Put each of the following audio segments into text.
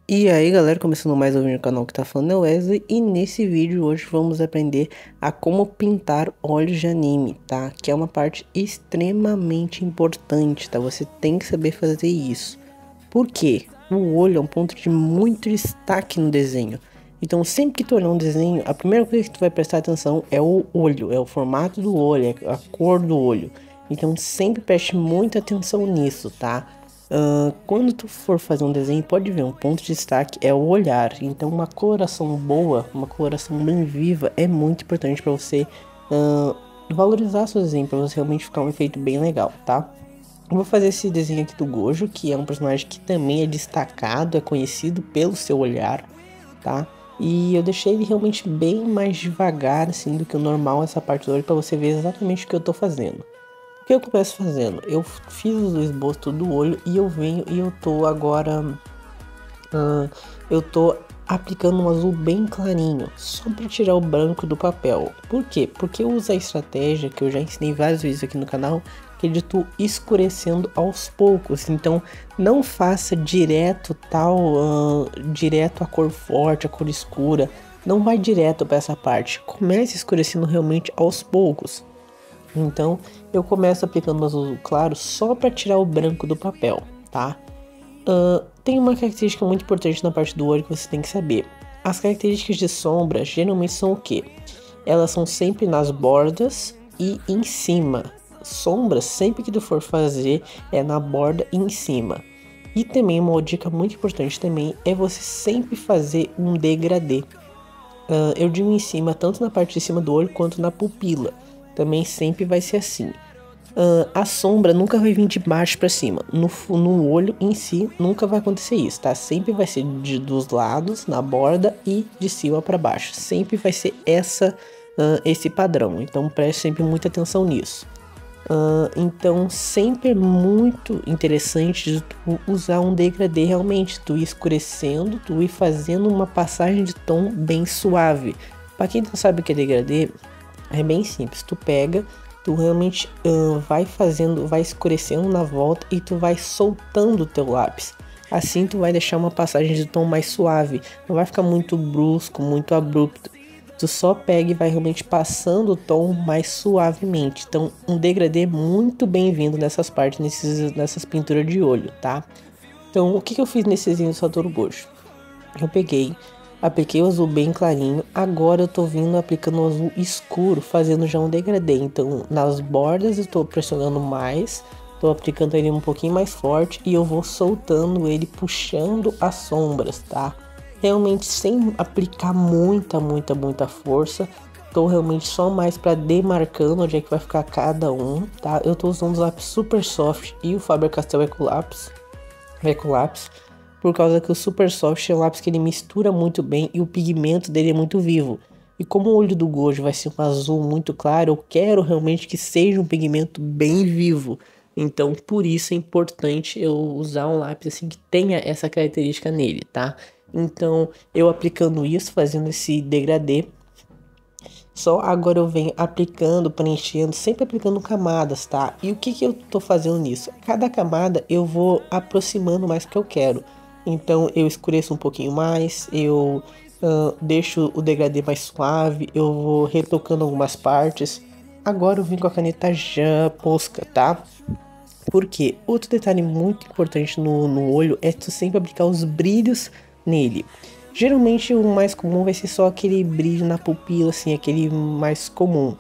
E aí galera, começando mais um vídeo no canal que tá falando é o Wesley. E nesse vídeo hoje vamos aprender a como pintar olhos de anime, tá? Que é uma parte extremamente importante, tá? Você tem que saber fazer isso. Por quê? O olho é um ponto de muito destaque no desenho. Então sempre que tu olhar um desenho, a primeira coisa que tu vai prestar atenção é o olho, é o formato do olho, é a cor do olho. Então sempre preste muita atenção nisso, tá? Quando tu for fazer um desenho, pode ver, um ponto de destaque é o olhar. Então uma coloração boa, uma coloração bem viva é muito importante para você valorizar seu desenho, para você realmente ficar um efeito bem legal, tá? Eu vou fazer esse desenho aqui do Gojo, que é um personagem que também é destacado, é conhecido pelo seu olhar, tá? E eu deixei ele realmente bem mais devagar, assim, do que o normal, essa parte do olho, para você ver exatamente o que eu tô fazendo. O que eu começo fazendo? Eu fiz o esboço do olho e eu venho e eu tô agora... eu tô aplicando um azul bem clarinho, só para tirar o branco do papel. Por quê? Porque eu uso a estratégia que eu já ensinei várias vezes aqui no canal, que é de tu escurecendo aos poucos. Então não faça direto direto a cor forte, a cor escura. Não vai direto para essa parte. Comece escurecendo realmente aos poucos. Então eu começo aplicando azul claro só para tirar o branco do papel, tá? Tem uma característica muito importante na parte do olho que você tem que saber. As características de sombra geralmente são o quê? Elas são sempre nas bordas e em cima. Sombra, sempre que tu for fazer, é na borda e em cima. E também uma dica muito importante também é você sempre fazer um degradê. Eu digo em cima, tanto na parte de cima do olho quanto na pupila. Também sempre vai ser assim. A sombra nunca vai vir de baixo para cima. No olho em si nunca vai acontecer isso, tá? Sempre vai ser dos lados, na borda e de cima para baixo. Sempre vai ser esse padrão. Então preste sempre muita atenção nisso. Então sempre é muito interessante de tu usar um degradê realmente. Tu ir escurecendo, tu ir fazendo uma passagem de tom bem suave. Para quem não sabe o que é degradê, é bem simples. Tu pega, tu realmente vai escurecendo na volta e tu vai soltando o teu lápis. Assim tu vai deixar uma passagem de tom mais suave. Não vai ficar muito brusco, muito abrupto. Tu só pega e vai realmente passando o tom mais suavemente. Então um degradê muito bem-vindo nessas partes, nessas pinturas de olho, tá? Então o que eu fiz nesse desenho do Satoru Gojo? Eu apliquei o azul bem clarinho, agora eu tô vindo aplicando o azul escuro, fazendo já um degradê. Então nas bordas eu tô pressionando mais, tô aplicando ele um pouquinho mais forte e eu vou soltando ele, puxando as sombras, tá? Realmente sem aplicar muita força, tô realmente só mais para demarcando onde é que vai ficar cada um, tá? Eu tô usando os lápis Super Soft e o Faber-Castell Ecolapse, por causa que o Super Soft é um lápis que ele mistura muito bem e o pigmento dele é muito vivo. E como o olho do Gojo vai ser um azul muito claro, eu quero realmente que seja um pigmento bem vivo. Então por isso é importante eu usar um lápis assim que tenha essa característica nele, tá? Então eu aplicando isso, fazendo esse degradê, só agora eu venho aplicando, preenchendo, sempre aplicando camadas, tá? E o que eu tô fazendo nisso? Cada camada eu vou aproximando mais do que eu quero. Então eu escureço um pouquinho mais, eu deixo o degradê mais suave, eu vou retocando algumas partes. Agora eu vim com a caneta já Posca, tá? Porque outro detalhe muito importante no olho é tu sempre aplicar os brilhos nele. Geralmente o mais comum vai ser só aquele brilho na pupila, assim, aquele mais comum.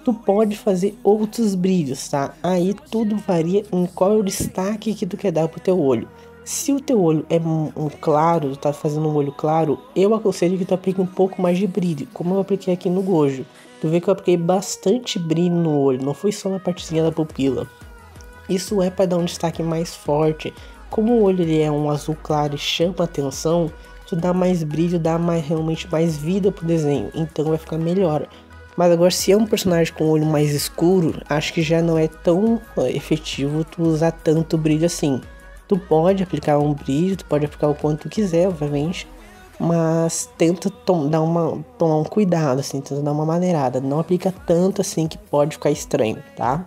Tu pode fazer outros brilhos, tá? Aí tudo varia em qual é o destaque que tu quer dar pro teu olho. Se o teu olho é um claro, tu tá fazendo um olho claro, eu aconselho que tu aplique um pouco mais de brilho, como eu apliquei aqui no Gojo. Tu vê que eu apliquei bastante brilho no olho, não foi só na partezinha da pupila. Isso é para dar um destaque mais forte. Como o olho ele é um azul claro e chama atenção, tu dá mais brilho, realmente mais vida pro desenho, então vai ficar melhor. Mas agora se é um personagem com olho mais escuro, acho que já não é tão efetivo tu usar tanto brilho assim. Tu pode aplicar um brilho, tu pode aplicar o quanto tu quiser, obviamente, mas tenta tomar um cuidado, assim, tenta dar uma maneirada. Não aplica tanto assim que pode ficar estranho, tá?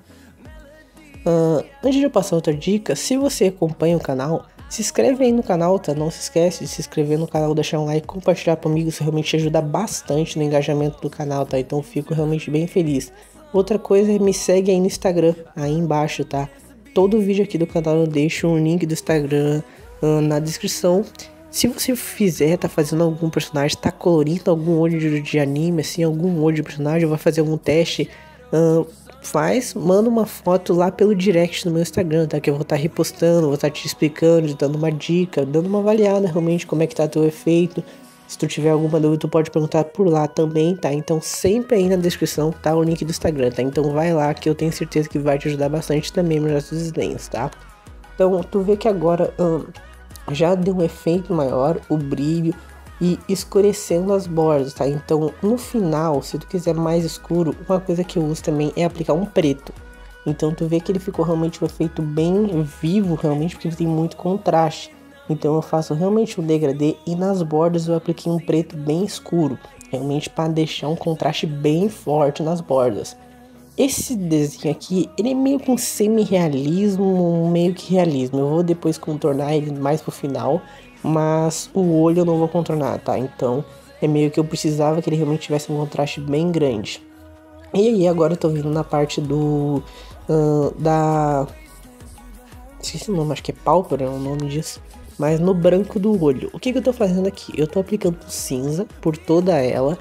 Antes de eu passar outra dica, se você acompanha o canal, Se inscreve aí no canal, tá? Não se esquece de se inscrever no canal, deixar um like, compartilhar comigo, isso realmente ajuda bastante no engajamento do canal, tá? Então eu fico realmente bem feliz. Outra coisa é me segue aí no Instagram, aí embaixo, tá? Todo vídeo aqui do canal eu deixo um link do Instagram na descrição. Se você fizer, tá fazendo algum personagem, tá colorindo algum olho de anime, assim, algum olho de personagem, vai fazer algum teste, manda uma foto lá pelo direct no meu Instagram, tá? Que eu vou estar repostando, vou estar te explicando, dando uma dica, dando uma avaliada realmente como é que tá teu efeito. Se tu tiver alguma dúvida, tu pode perguntar por lá também, tá? Então sempre aí na descrição tá o link do Instagram, tá? Então vai lá que eu tenho certeza que vai te ajudar bastante também nos nossos desenhos, tá? Então tu vê que agora já deu um efeito maior, o brilho e escurecendo as bordas, tá? Então no final, se tu quiser mais escuro, uma coisa que eu uso também é aplicar um preto. Então tu vê que ele ficou realmente um efeito bem vivo, realmente, porque ele tem muito contraste. Então eu faço realmente um degradê e nas bordas eu apliquei um preto bem escuro, realmente para deixar um contraste bem forte nas bordas. Esse desenho aqui, ele é meio com semi-realismo, meio que realismo. Eu vou depois contornar ele mais pro final, mas o olho eu não vou contornar, tá? Então é meio que eu precisava que ele realmente tivesse um contraste bem grande. E aí agora eu tô vindo na parte do... esqueci o nome, acho que é pálpebra, é o nome disso. Mas no branco do olho. O que eu tô fazendo aqui? Eu tô aplicando cinza por toda ela.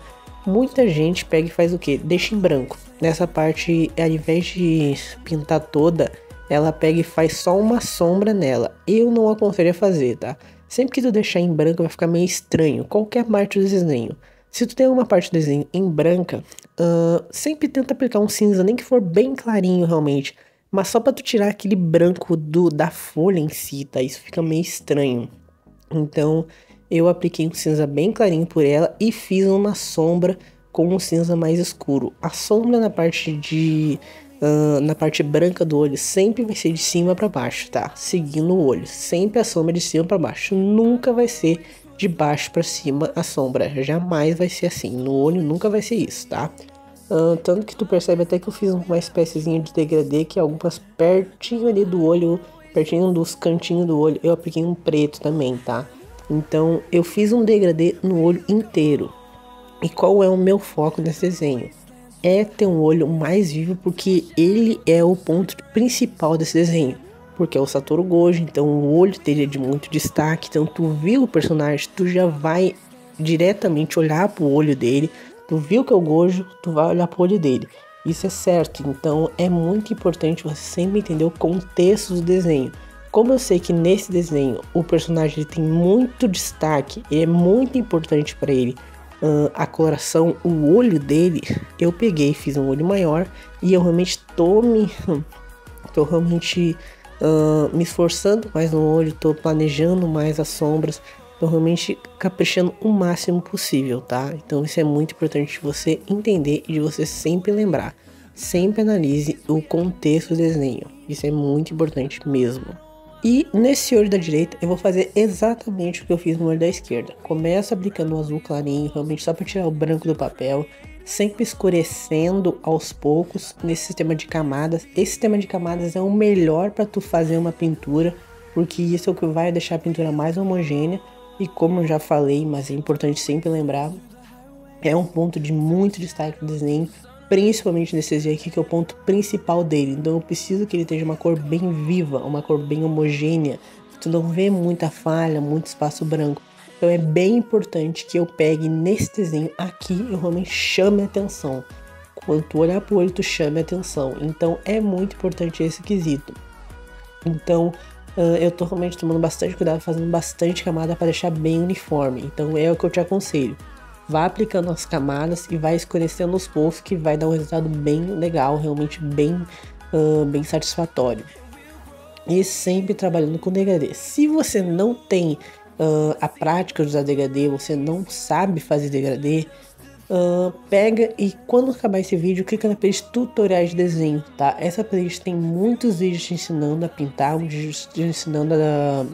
Muita gente pega e faz o que? Deixa em branco. Nessa parte, ao invés de pintar toda, ela pega e faz só uma sombra nela. Eu não aconselho a fazer, tá? Sempre que tu deixar em branco vai ficar meio estranho. Qualquer parte do desenho. Se tu tem uma parte do desenho em branca, sempre tenta aplicar um cinza, nem que for bem clarinho realmente. Mas só pra tu tirar aquele branco da folha em si, tá? Isso fica meio estranho. Então eu apliquei um cinza bem clarinho por ela e fiz uma sombra com um cinza mais escuro. A sombra na parte na parte branca do olho sempre vai ser de cima para baixo, tá? Seguindo o olho, sempre a sombra de cima para baixo. Nunca vai ser de baixo para cima a sombra. Jamais vai ser assim. No olho nunca vai ser isso, tá? Tanto que tu percebe até que eu fiz uma espéciezinha de degradê, que algumas pertinho ali do olho, pertinho dos cantinhos do olho, eu apliquei um preto também, tá? Então eu fiz um degradê no olho inteiro. E qual é o meu foco nesse desenho? É ter um olho mais vivo, porque ele é o ponto principal desse desenho. Porque é o Satoru Gojo, então o olho dele é de muito destaque. Então tu viu o personagem, tu já vai diretamente olhar pro olho dele. Tu viu que é o Gojo, tu vai olhar pro olho dele. Isso é certo, então é muito importante você sempre entender o contexto do desenho. Como eu sei que nesse desenho o personagem ele tem muito destaque, ele é muito importante para ele, a coloração, o olho dele, eu peguei e fiz um olho maior e eu realmente tô me esforçando mais no olho, tô planejando mais as sombras. Tô realmente caprichando o máximo possível, tá? Então isso é muito importante de você entender e de você sempre lembrar. Sempre analise o contexto do desenho. Isso é muito importante mesmo. E nesse olho da direita eu vou fazer exatamente o que eu fiz no olho da esquerda. Começo aplicando um azul clarinho, realmente só para tirar o branco do papel. Sempre escurecendo aos poucos nesse sistema de camadas. Esse sistema de camadas é o melhor para tu fazer uma pintura, porque isso é o que vai deixar a pintura mais homogênea. E como eu já falei, mas é importante sempre lembrar, é um ponto de muito destaque do desenho, principalmente nesse desenho aqui, que é o ponto principal dele. Então eu preciso que ele tenha uma cor bem viva, uma cor bem homogênea. Tu não vê muita falha, muito espaço branco. Então é bem importante que eu pegue nesse desenho aqui e realmente chame a atenção. Quando tu olhar pro olho, tu chame a atenção. Então é muito importante esse quesito. Então eu tô realmente tomando bastante cuidado, fazendo bastante camada para deixar bem uniforme. Então é o que eu te aconselho. Vá aplicando as camadas e vai escurecendo os poucos, que vai dar um resultado bem legal, realmente bem satisfatório. E sempre trabalhando com degradê. Se você não tem a prática de usar degradê, você não sabe fazer degradê, pega e quando acabar esse vídeo, clica na playlist tutoriais de desenho, tá? Essa playlist tem muitos vídeos te ensinando a pintar, te ensinando a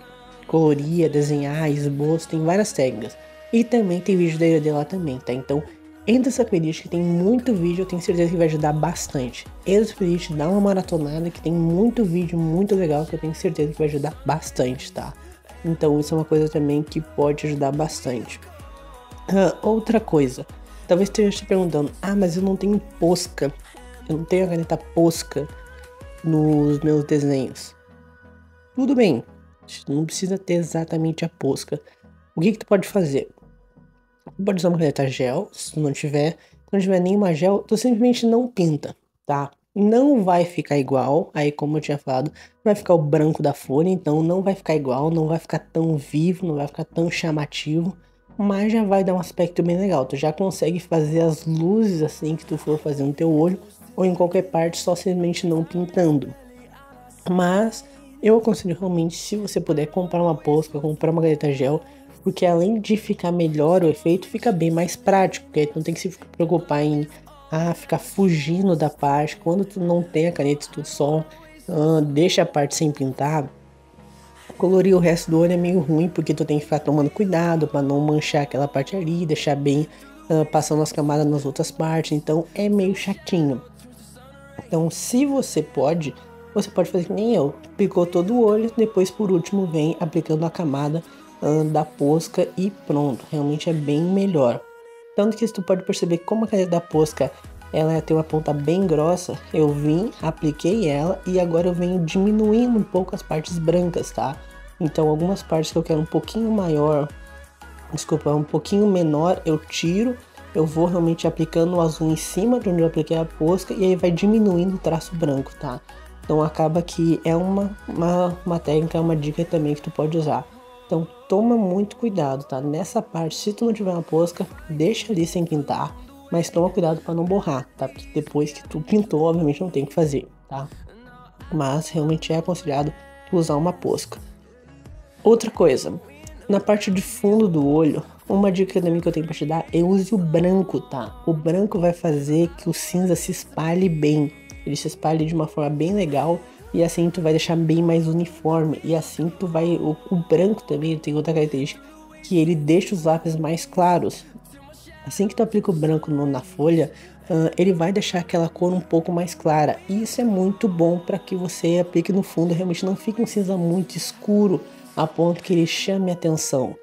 colorir, a desenhar, esboço, tem várias técnicas. E também tem vídeo de degradê lá também, tá? Então, entra nessa playlist que tem muito vídeo, eu tenho certeza que vai ajudar bastante. Entra nessa playlist, dá uma maratonada que tem muito vídeo muito legal, que eu tenho certeza que vai ajudar bastante, tá? Então isso é uma coisa também que pode ajudar bastante. Outra coisa, talvez esteja te perguntando, mas eu não tenho Posca, eu não tenho a caneta Posca nos meus desenhos. Tudo bem, não precisa ter exatamente a Posca. O que tu pode fazer? Tu pode usar uma caneta gel, se não tiver nenhuma gel, tu simplesmente não pinta, tá? Não vai ficar igual, aí como eu tinha falado, vai ficar o branco da folha, então não vai ficar igual, não vai ficar tão vivo, não vai ficar tão chamativo, mas já vai dar um aspecto bem legal. Tu já consegue fazer as luzes assim que tu for fazer no teu olho, ou em qualquer parte, só simplesmente não pintando. Mas eu aconselho realmente, se você puder, comprar uma Posca, comprar uma caneta gel, porque além de ficar melhor o efeito, fica bem mais prático, porque aí tu não tem que se preocupar em ficar fugindo da parte. Quando tu não tem a caneta, tu só deixa a parte sem pintar, colorir o resto do olho é meio ruim, porque tu tem que ficar tomando cuidado para não manchar aquela parte ali, deixar bem passando as camadas nas outras partes, então é meio chatinho. Então, se você pode fazer que nem eu, picou todo o olho, depois por último vem aplicando a camada da Posca e pronto, realmente é bem melhor. Tanto que tu pode perceber que como a caneta da Posca ela tem uma ponta bem grossa, eu apliquei ela e agora eu venho diminuindo um pouco as partes brancas, tá? Então algumas partes que eu quero um pouquinho maior, um pouquinho menor, eu tiro, eu vou realmente aplicando o azul em cima de onde eu apliquei a Posca e aí vai diminuindo o traço branco, tá? Então acaba que é uma técnica, uma dica também que tu pode usar. Então toma muito cuidado, tá? Nessa parte, se tu não tiver uma Posca, deixa ali sem pintar, mas toma cuidado para não borrar, tá? Porque depois que tu pintou, obviamente não tem o que fazer, tá? Mas realmente é aconselhado tu usar uma Posca. Outra coisa, na parte de fundo do olho, uma dica também que eu tenho para te dar é use o branco, tá? O branco vai fazer que o cinza se espalhe bem, ele se espalhe de uma forma bem legal e assim tu vai deixar bem mais uniforme e assim tu vai, o branco também tem outra característica, que ele deixa os lápis mais claros. Assim que tu aplica o branco na folha, ele vai deixar aquela cor um pouco mais clara. E isso é muito bom para que você aplique no fundo, realmente não fique um cinza muito escuro a ponto que ele chame a atenção.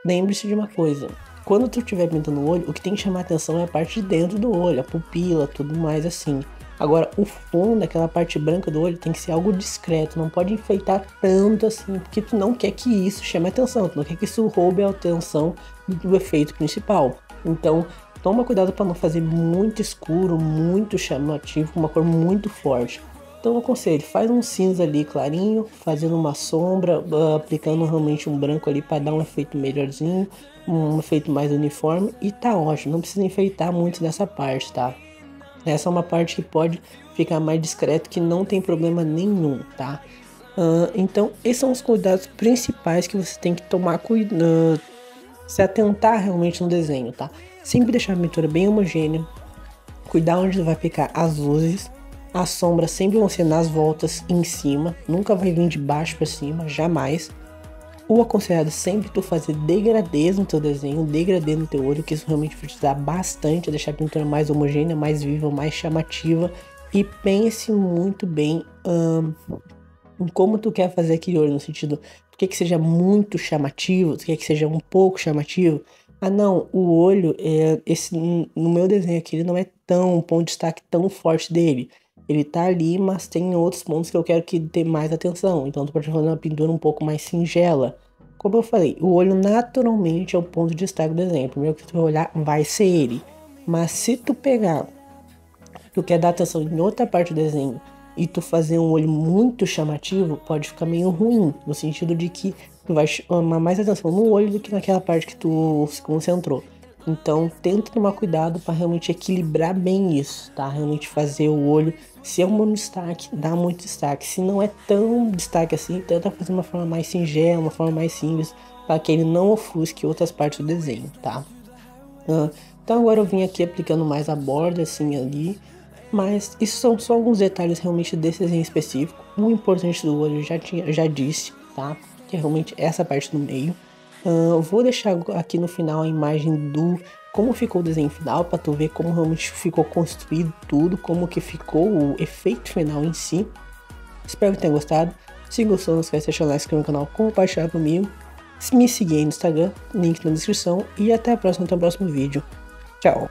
Lembre-se de uma coisa, quando tu estiver pintando o olho, o que tem que chamar a atenção é a parte de dentro do olho, a pupila, tudo mais assim. Agora, o fundo, aquela parte branca do olho, tem que ser algo discreto, não pode enfeitar tanto assim, porque tu não quer que isso chame a atenção, tu não quer que isso roube a atenção do efeito principal. Então, toma cuidado para não fazer muito escuro, muito chamativo, uma cor muito forte. Então, eu aconselho, faz um cinza ali clarinho, fazendo uma sombra, aplicando realmente um branco ali para dar um efeito melhorzinho, um efeito mais uniforme e tá ótimo, não precisa enfeitar muito nessa parte, tá? Essa é uma parte que pode ficar mais discreto, que não tem problema nenhum, tá? Então, esses são os cuidados principais que você tem que tomar cuidado, se atentar realmente no desenho, tá? Sempre deixar a pintura bem homogênea, cuidar onde vai aplicar as luzes, as sombras sempre vão ser nas voltas em cima, nunca vai vir de baixo para cima, jamais. O aconselhado é sempre tu fazer degradês no teu desenho, degradê no teu olho, que isso realmente vai te ajudar bastante a deixar a pintura mais homogênea, mais viva, mais chamativa. E pense muito bem em como tu quer fazer aquele olho, no sentido, tu quer que seja muito chamativo, tu quer que seja um pouco chamativo. Não, o olho, no meu desenho aqui, ele não é tão um ponto de destaque tão forte dele. Ele tá ali, mas tem outros pontos que eu quero que dê mais atenção. Então tu pode fazer uma pintura um pouco mais singela. Como eu falei, o olho naturalmente é o ponto de destaque do desenho. O primeiro que tu vai olhar vai ser ele. Mas se tu quer dar atenção em outra parte do desenho e tu fazer um olho muito chamativo, pode ficar meio ruim. No sentido de que tu vai chamar mais atenção no olho do que naquela parte que tu se concentrou. Então tenta tomar cuidado para realmente equilibrar bem isso, tá? Realmente fazer o olho, se é um bom destaque, dá muito destaque. Se não é tão destaque assim, tenta fazer de uma forma mais singela, uma forma mais simples, para que ele não ofusque outras partes do desenho, tá? Então agora eu vim aqui aplicando mais a borda assim ali, mas isso são só alguns detalhes realmente desse desenho específico. O importante do olho eu já disse, tá? Que é realmente essa parte do meio. Eu vou deixar aqui no final a imagem do como ficou o desenho final, para tu ver como realmente ficou construído tudo, como que ficou o efeito final em si. Espero que tenha gostado. Se gostou, não esquece de deixar o like no canal, compartilhar comigo, me seguir aí no Instagram, link na descrição e até a próxima, até o próximo vídeo. Tchau!